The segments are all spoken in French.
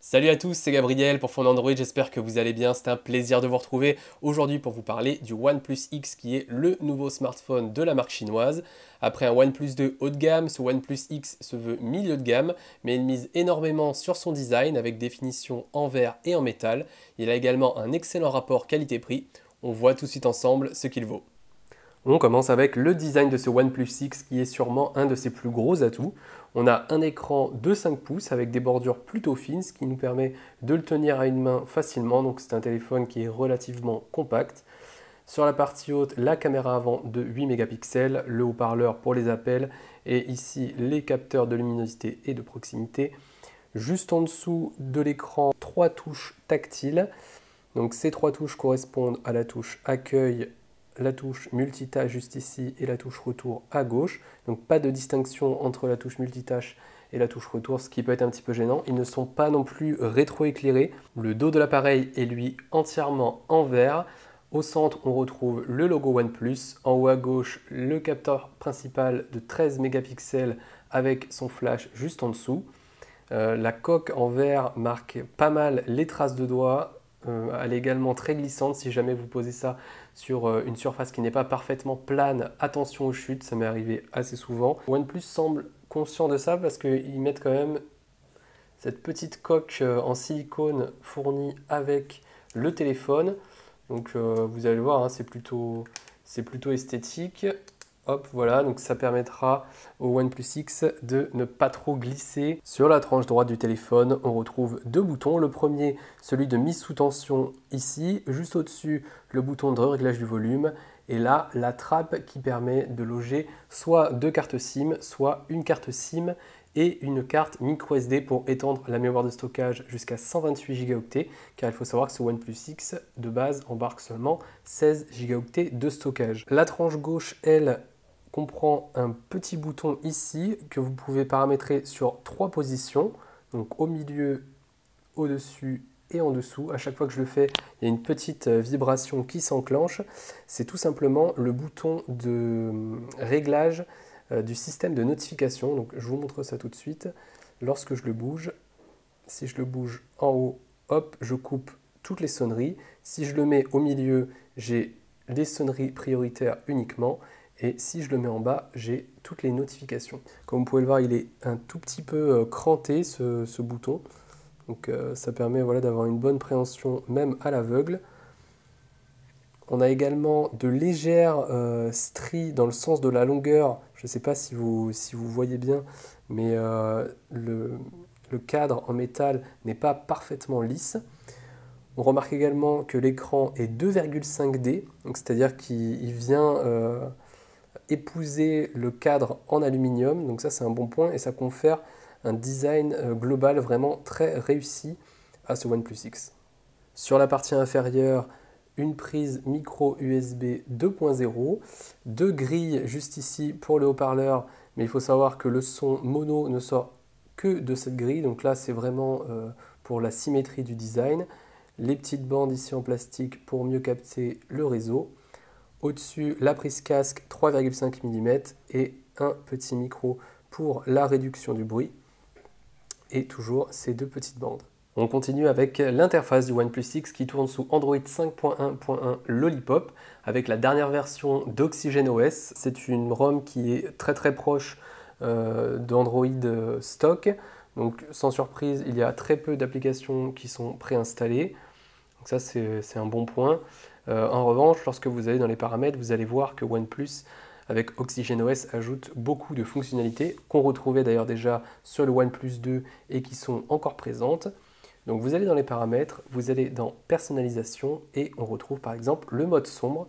Salut à tous, c'est Gabriel pour Fond Android, j'espère que vous allez bien, c'est un plaisir de vous retrouver aujourd'hui pour vous parler du OnePlus X qui est le nouveau smartphone de la marque chinoise. Après un OnePlus 2 haut de gamme, ce OnePlus X se veut milieu de gamme, mais il mise énormément sur son design avec des finitions en verre et en métal. Il a également un excellent rapport qualité-prix, on voit tout de suite ensemble ce qu'il vaut. On commence avec le design de ce OnePlus X qui est sûrement un de ses plus gros atouts. On a un écran de 5 pouces avec des bordures plutôt fines, ce qui nous permet de le tenir à une main facilement. Donc c'est un téléphone qui est relativement compact. Sur la partie haute, la caméra avant de 8 mégapixels, le haut-parleur pour les appels et ici les capteurs de luminosité et de proximité. Juste en dessous de l'écran, 3 touches tactiles. Donc ces 3 touches correspondent à la touche accueil, la touche multitâche juste ici et la touche retour à gauche. Donc pas de distinction entre la touche multitâche et la touche retour, ce qui peut être un petit peu gênant. Ils ne sont pas non plus rétroéclairés. Le dos de l'appareil est lui entièrement en verre. Au centre, on retrouve le logo OnePlus. En haut à gauche, le capteur principal de 13 mégapixels avec son flash juste en dessous. La coque en verre marque pas mal les traces de doigts. Elle est également très glissante si jamais vous posez ça sur une surface qui n'est pas parfaitement plane. Attention aux chutes, ça m'est arrivé assez souvent. OnePlus semble conscient de ça parce qu'ils mettent quand même cette petite coque en silicone fournie avec le téléphone. Donc vous allez le voir, hein, c'est plutôt esthétique. Hop, voilà, donc ça permettra au OnePlus X de ne pas trop glisser. Sur la tranche droite du téléphone, on retrouve deux boutons. Le premier, celui de mise sous tension ici. Juste au-dessus, le bouton de réglage du volume. Et là, la trappe qui permet de loger soit deux cartes SIM, soit une carte SIM et une carte micro SD pour étendre la mémoire de stockage jusqu'à 128 Go, car il faut savoir que ce OnePlus X de base embarque seulement 16 Go de stockage. La tranche gauche, elle, comprend un petit bouton ici que vous pouvez paramétrer sur 3 positions, donc au milieu, au-dessus et en dessous. À chaque fois que je le fais, il y a une petite vibration qui s'enclenche. C'est tout simplement le bouton de réglage du système de notification. Donc je vous montre ça tout de suite. Lorsque je le bouge, si je le bouge en haut, hop, je coupe toutes les sonneries. Si je le mets au milieu, j'ai les sonneries prioritaires uniquement. Et si je le mets en bas, j'ai toutes les notifications. Comme vous pouvez le voir, il est un tout petit peu cranté ce bouton. Donc ça permet voilà, d'avoir une bonne préhension même à l'aveugle. On a également de légères stries dans le sens de la longueur. Je ne sais pas si vous voyez bien, mais le cadre en métal n'est pas parfaitement lisse. On remarque également que l'écran est 2,5D, c'est-à-dire qu'il vient épouser le cadre en aluminium. Donc ça, c'est un bon point et ça confère un design global vraiment très réussi à ce OnePlus X. Sur la partie inférieure, une prise micro USB 2.0, deux grilles juste ici pour le haut-parleur, mais il faut savoir que le son mono ne sort que de cette grille, donc là c'est vraiment pour la symétrie du design. Les petites bandes ici en plastique pour mieux capter le réseau. Au-dessus, la prise casque 3,5 mm et un petit micro pour la réduction du bruit. Et toujours ces deux petites bandes. On continue avec l'interface du OnePlus X qui tourne sous Android 5.1.1 Lollipop avec la dernière version d'OxygenOS. C'est une ROM qui est très proche d'Android stock. Donc sans surprise, il y a très peu d'applications qui sont préinstallées. Donc ça c'est un bon point. En revanche, lorsque vous allez dans les paramètres, vous allez voir que OnePlus avec OxygenOS ajoute beaucoup de fonctionnalités qu'on retrouvait d'ailleurs déjà sur le OnePlus 2 et qui sont encore présentes. Donc vous allez dans les paramètres, vous allez dans personnalisation et on retrouve par exemple le mode sombre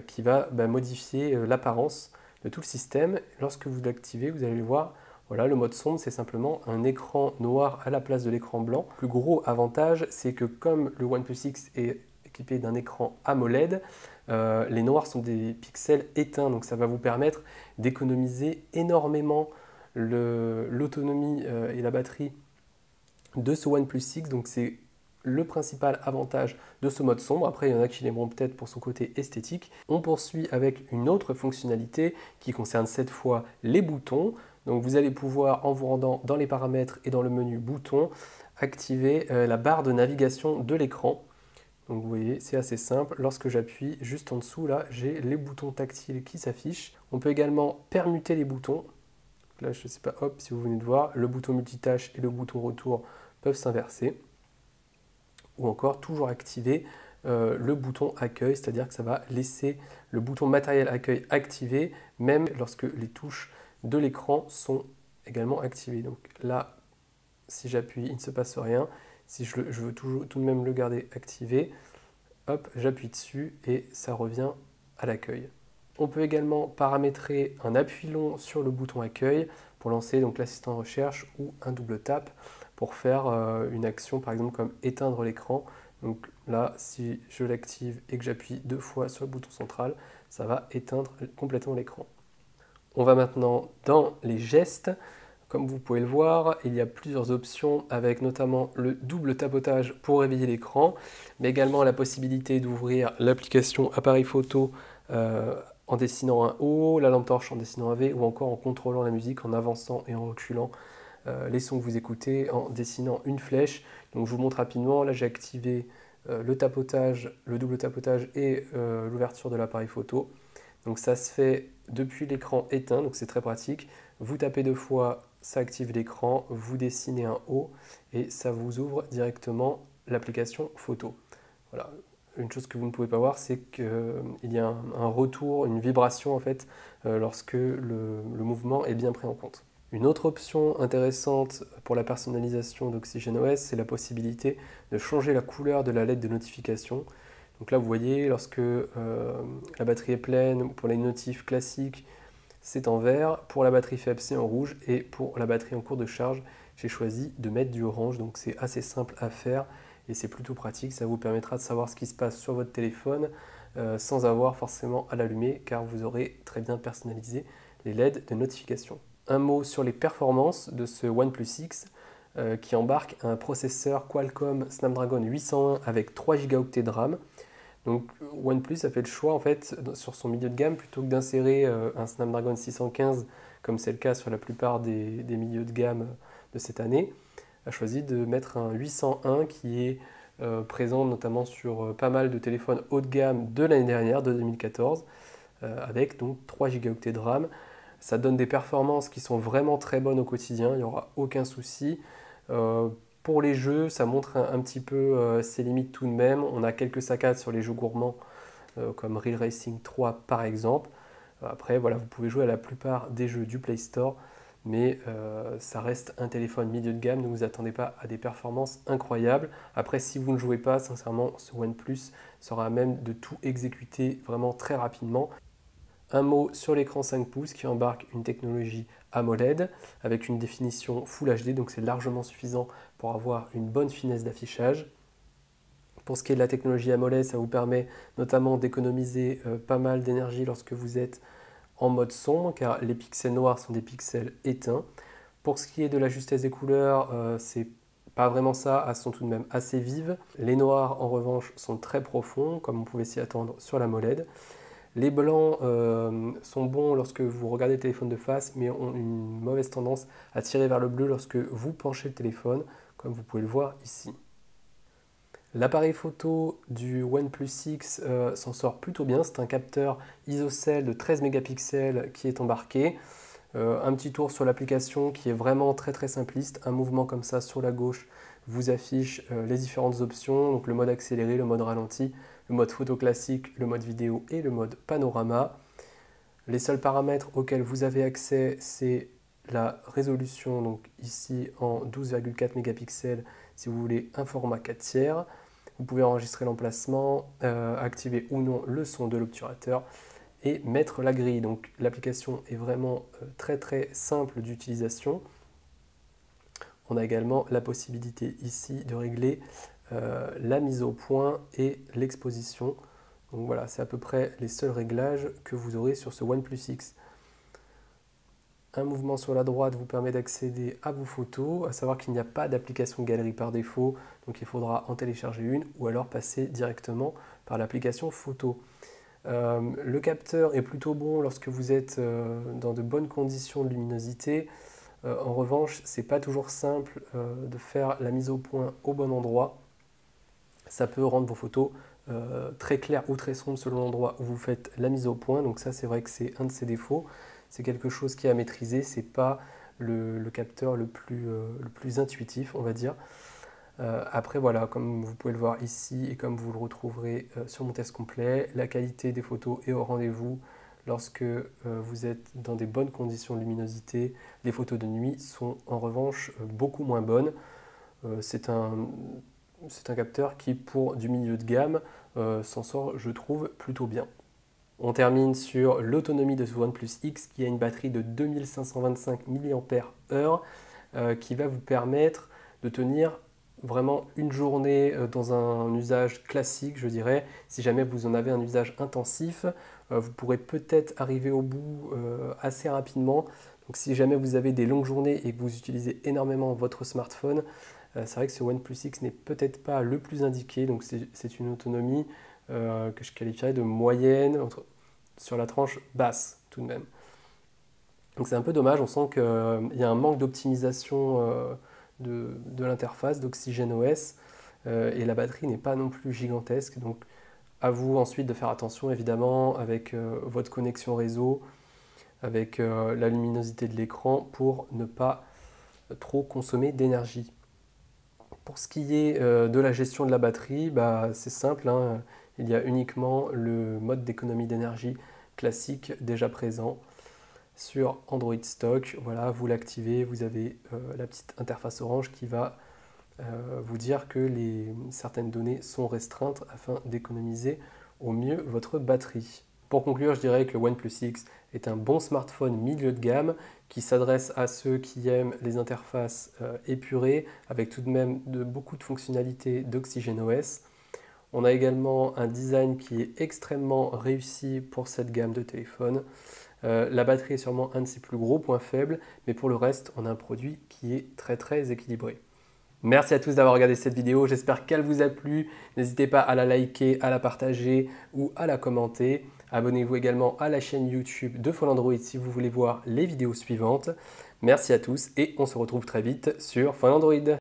qui va modifier l'apparence de tout le système. Lorsque vous l'activez, vous allez le voir, voilà, le mode sombre c'est simplement un écran noir à la place de l'écran blanc. Le plus gros avantage, c'est que comme le OnePlus X est équipé d'un écran AMOLED, les noirs sont des pixels éteints, donc ça va vous permettre d'économiser énormément l'autonomie et la batterie de ce OnePlus X, donc c'est le principal avantage de ce mode sombre. Après, il y en a qui l'aimeront peut-être pour son côté esthétique. On poursuit avec une autre fonctionnalité qui concerne cette fois les boutons. Donc vous allez pouvoir, en vous rendant dans les paramètres et dans le menu boutons, activer la barre de navigation de l'écran. Donc vous voyez, c'est assez simple. Lorsque j'appuie, juste en dessous, là, j'ai les boutons tactiles qui s'affichent. On peut également permuter les boutons. Là, je ne sais pas, hop, si vous venez de voir, le bouton multitâche et le bouton retour peuvent s'inverser. Ou encore, toujours activer le bouton accueil, c'est-à-dire que ça va laisser le bouton matériel accueil activé, même lorsque les touches de l'écran sont également activées. Donc là, si j'appuie, il ne se passe rien. Si je veux toujours, tout de même le garder activé, hop, j'appuie dessus et ça revient à l'accueil. On peut également paramétrer un appui long sur le bouton accueil pour lancer donc l'assistant recherche ou un double tap pour faire une action par exemple comme éteindre l'écran. Donc là, si je l'active et que j'appuie 2 fois sur le bouton central, ça va éteindre complètement l'écran. On va maintenant dans les gestes. Comme vous pouvez le voir, il y a plusieurs options avec notamment le double tapotage pour réveiller l'écran, mais également la possibilité d'ouvrir l'application appareil photo en dessinant un O, la lampe torche en dessinant un V, ou encore en contrôlant la musique en avançant et en reculant les sons que vous écoutez en dessinant une flèche. Donc je vous montre rapidement, là j'ai activé le tapotage, le double tapotage et l'ouverture de l'appareil photo. Donc ça se fait depuis l'écran éteint, donc c'est très pratique. Vous tapez 2 fois, ça active l'écran, vous dessinez un O et ça vous ouvre directement l'application photo. Voilà. Une chose que vous ne pouvez pas voir, c'est qu'il y a un retour, une vibration en fait, lorsque le mouvement est bien pris en compte. Une autre option intéressante pour la personnalisation d'OxygenOS, c'est la possibilité de changer la couleur de la lettre de notification. Donc là, vous voyez, lorsque la batterie est pleine, pour les notifs classiques, c'est en vert. Pour la batterie faible, c'est en rouge. Et pour la batterie en cours de charge, j'ai choisi de mettre du orange. Donc c'est assez simple à faire et c'est plutôt pratique. Ça vous permettra de savoir ce qui se passe sur votre téléphone sans avoir forcément à l'allumer car vous aurez très bien personnalisé les LED de notification. Un mot sur les performances de ce OnePlus X qui embarque un processeur Qualcomm Snapdragon 801 avec 3 Go de RAM. Donc OnePlus a fait le choix en fait sur son milieu de gamme plutôt que d'insérer un Snapdragon 615 comme c'est le cas sur la plupart des milieux de gamme de cette année, a choisi de mettre un 801 qui est présent notamment sur pas mal de téléphones haut de gamme de l'année dernière, de 2014, avec donc 3 Go de RAM. Ça donne des performances qui sont vraiment très bonnes au quotidien, il n'y aura aucun souci. Pour les jeux, ça montre un petit peu ses limites tout de même. On a quelques saccades sur les jeux gourmands comme Real Racing 3 par exemple. Après, voilà, vous pouvez jouer à la plupart des jeux du Play Store, mais ça reste un téléphone milieu de gamme, ne vous attendez pas à des performances incroyables. Après, si vous ne jouez pas, sincèrement, ce OnePlus sera à même de tout exécuter vraiment très rapidement. Un mot sur l'écran 5 pouces qui embarque une technologie AMOLED avec une définition Full HD, donc c'est largement suffisant pour avoir une bonne finesse d'affichage. Pour ce qui est de la technologie AMOLED, ça vous permet notamment d'économiser pas mal d'énergie lorsque vous êtes en mode sombre, car les pixels noirs sont des pixels éteints. Pour ce qui est de la justesse des couleurs, c'est pas vraiment ça, elles sont tout de même assez vives. Les noirs en revanche sont très profonds, comme on pouvait s'y attendre sur l'AMOLED. Les blancs sont bons lorsque vous regardez le téléphone de face, mais ont une mauvaise tendance à tirer vers le bleu lorsque vous penchez le téléphone, comme vous pouvez le voir ici. L'appareil photo du OnePlus X s'en sort plutôt bien. C'est un capteur ISOCELL de 13 mégapixels qui est embarqué. Un petit tour sur l'application qui est vraiment très simpliste. Un mouvement comme ça sur la gauche vous affiche les différentes options, donc le mode accéléré, le mode ralenti, le mode photo classique, le mode vidéo et le mode panorama. Les seuls paramètres auxquels vous avez accès, c'est la résolution, donc ici en 12,4 mégapixels si vous voulez un format 4 tiers. Vous pouvez enregistrer l'emplacement, activer ou non le son de l'obturateur et mettre la grille. Donc l'application est vraiment très simple d'utilisation. On a également la possibilité ici de régler la mise au point et l'exposition. Donc voilà, c'est à peu près les seuls réglages que vous aurez sur ce OnePlus X. Un mouvement sur la droite vous permet d'accéder à vos photos, à savoir qu'il n'y a pas d'application galerie par défaut, donc il faudra en télécharger une ou alors passer directement par l'application photo. Le capteur est plutôt bon lorsque vous êtes dans de bonnes conditions de luminosité. En revanche, c'est pas toujours simple de faire la mise au point au bon endroit. Ça peut rendre vos photos très claires ou très sombres selon l'endroit où vous faites la mise au point. Donc ça, c'est vrai que c'est un de ses défauts. C'est quelque chose qui est à maîtriser. C'est pas le capteur le plus intuitif, on va dire. Après, voilà, comme vous pouvez le voir ici et comme vous le retrouverez sur mon test complet, la qualité des photos est au rendez-vous. Lorsque vous êtes dans des bonnes conditions de luminosité, les photos de nuit sont en revanche beaucoup moins bonnes. C'est un capteur qui, pour du milieu de gamme, s'en sort, je trouve, plutôt bien. On termine sur l'autonomie de ce OnePlus X qui a une batterie de 2525 mAh qui va vous permettre de tenir vraiment une journée dans un usage classique, je dirais. Si jamais vous en avez un usage intensif, vous pourrez peut-être arriver au bout assez rapidement. Donc si jamais vous avez des longues journées et que vous utilisez énormément votre smartphone, c'est vrai que ce OnePlus X n'est peut-être pas le plus indiqué. Donc c'est une autonomie que je qualifierais de moyenne, sur la tranche basse tout de même. Donc c'est un peu dommage, on sent qu'il y a un manque d'optimisation de l'interface d'OxygenOS et la batterie n'est pas non plus gigantesque. Donc à vous ensuite de faire attention évidemment avec votre connexion réseau, avec la luminosité de l'écran pour ne pas trop consommer d'énergie. Pour ce qui est de la gestion de la batterie, bah, c'est simple, hein. Il y a uniquement le mode d'économie d'énergie classique déjà présent sur Android Stock. Voilà, vous l'activez, vous avez la petite interface orange qui va vous dire que certaines données sont restreintes afin d'économiser au mieux votre batterie. Pour conclure, je dirais que le OnePlus X est un bon smartphone milieu de gamme qui s'adresse à ceux qui aiment les interfaces épurées avec tout de même beaucoup de fonctionnalités d'OxygenOS. On a également un design qui est extrêmement réussi pour cette gamme de téléphones. La batterie est sûrement un de ses plus gros points faibles, mais pour le reste, on a un produit qui est très très équilibré. Merci à tous d'avoir regardé cette vidéo, j'espère qu'elle vous a plu. N'hésitez pas à la liker, à la partager ou à la commenter. Abonnez-vous également à la chaîne YouTube de Follandroid si vous voulez voir les vidéos suivantes. Merci à tous et on se retrouve très vite sur Follandroid.